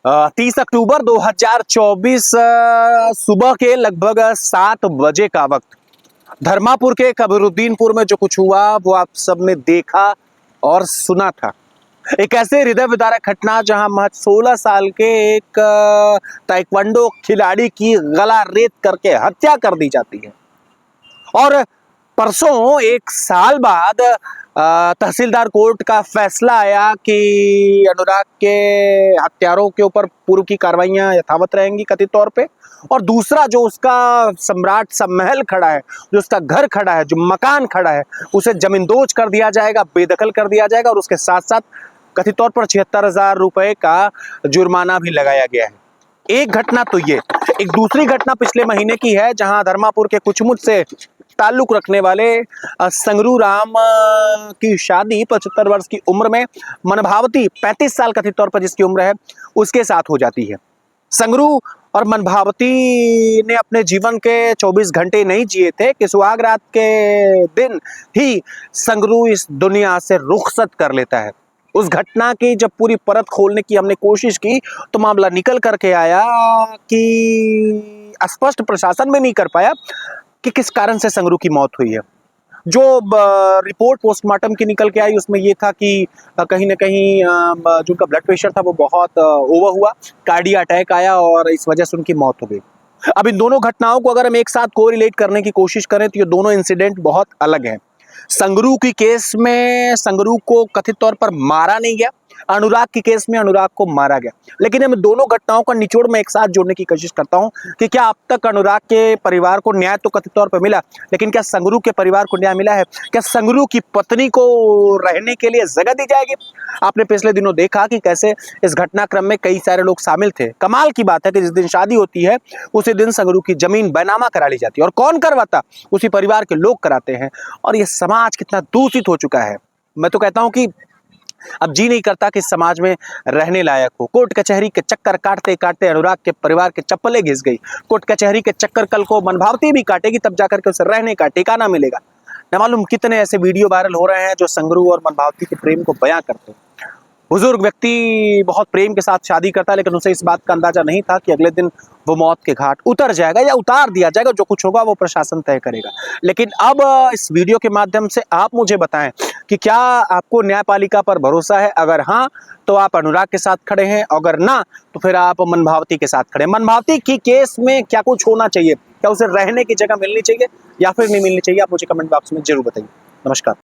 30 अक्टूबर 2024 सुबह के लगभग 7 बजे का वक्त धर्मापुर के कबीरुद्दीनपुर में जो कुछ हुआ वो आप सबने देखा और सुना था। एक ऐसे हृदय विदारक घटना जहां महज 16 साल के एक ताइक्वांडो खिलाड़ी की गला रेत करके हत्या कर दी जाती है और परसों 1 साल बाद तहसीलदार कोर्ट का फैसला आया कि अनुराग के हत्यारों के ऊपर पूर्व की कार्रवाइयां यथावत रहेंगी कथित तौर पे, और दूसरा जो उसका सम्राट सा महल खड़ा है, जो उसका घर खड़ा है, जो मकान खड़ा है, उसे जमींदोज कर दिया जाएगा, बेदखल कर दिया जाएगा और उसके साथ साथ कथित तौर पर 76,000 रुपए का जुर्माना भी लगाया गया है। एक घटना तो ये, एक दूसरी घटना पिछले महीने की है जहां धर्मापुर के कुचमुच से ताल्लुक रखने वाले संगरू राम की शादी 75 वर्ष की उम्र में मनभावती 35 साल कथित तौर पर जिसकी उम्र है उसके साथ हो जाती है। संगरू और मनभावती ने अपने जीवन के 24 घंटे नहीं जिए थे कि सुहाग रात के दिन ही संगरू इस दुनिया से रुखसत कर लेता है। उस घटना की जब पूरी परत खोलने की हमने कोशिश की तो मामला निकल करके आया कि स्पष्ट प्रशासन में नहीं कर पाया कि किस कारण से संगरू की मौत हुई है। जो रिपोर्ट पोस्टमार्टम की निकल के आई उसमें यह था कि कहीं ना कहीं जो उनका ब्लड प्रेशर था वो बहुत ओवर हुआ, कार्डिया अटैक आया और इस वजह से उनकी मौत हो गई। अब इन दोनों घटनाओं को अगर हम एक साथ कोरिलेट करने की कोशिश करें तो ये दोनों इंसिडेंट बहुत अलग हैं। संगरू की केस में संगरू को कथित तौर पर मारा नहीं गया, अनुराग की केस में अनुराग को मारा गया। लेकिन इन दोनों घटनाओं का निचोड़ में एक साथ जोड़ने की कोशिश करता हूं कि क्या अब तक अनुराग के परिवार को न्याय तो कथित तौर पर मिला, लेकिन क्या संगरू के परिवार को न्याय मिला है? क्या संगरू की पत्नी को रहने के लिए जगह दी जाएगी? आपने पिछले दिनों देखा कि कैसे इस घटनाक्रम में कई सारे लोग शामिल थे। कमाल की बात है कि जिस दिन शादी होती है उसी दिन संगरू की जमीन बैनामा करा ली जाती है, और कौन करवाता? उसी परिवार के लोग कराते हैं। और ये समाज कितना दूषित हो चुका है, मैं तो कहता हूं कि अब जी नहीं करता कि समाज में रहने लायक हो। कोर्ट कचहरी के चक्कर काटते काटते अनुराग के परिवार के चप्पलें घिस गई। कोर्ट कचहरी के चक्कर कल को मनभावती भी काटेगी, तब जाकर के उसे रहने का ठिकाना मिलेगा। न मालूम कितने ऐसे वीडियो वायरल हो रहे हैं जो संगरू और मनभावती के प्रेम को बयां करते हैं। बुजुर्ग व्यक्ति बहुत प्रेम के साथ शादी करता है, लेकिन उसे इस बात का अंदाजा नहीं था कि अगले दिन वो मौत के घाट उतर जाएगा या उतार दिया जाएगा। जो कुछ होगा वो प्रशासन तय करेगा। लेकिन अब इस वीडियो के माध्यम से आप मुझे बताएं कि क्या आपको न्यायपालिका पर भरोसा है? अगर हाँ तो आप अनुराग के साथ खड़े हैं, अगर ना तो फिर आप मनभावती के साथ खड़े हैं। मनभावती की केस में क्या कुछ होना चाहिए? क्या उसे रहने की जगह मिलनी चाहिए या फिर नहीं मिलनी चाहिए? आप मुझे कमेंट बॉक्स में जरूर बताइए। नमस्कार।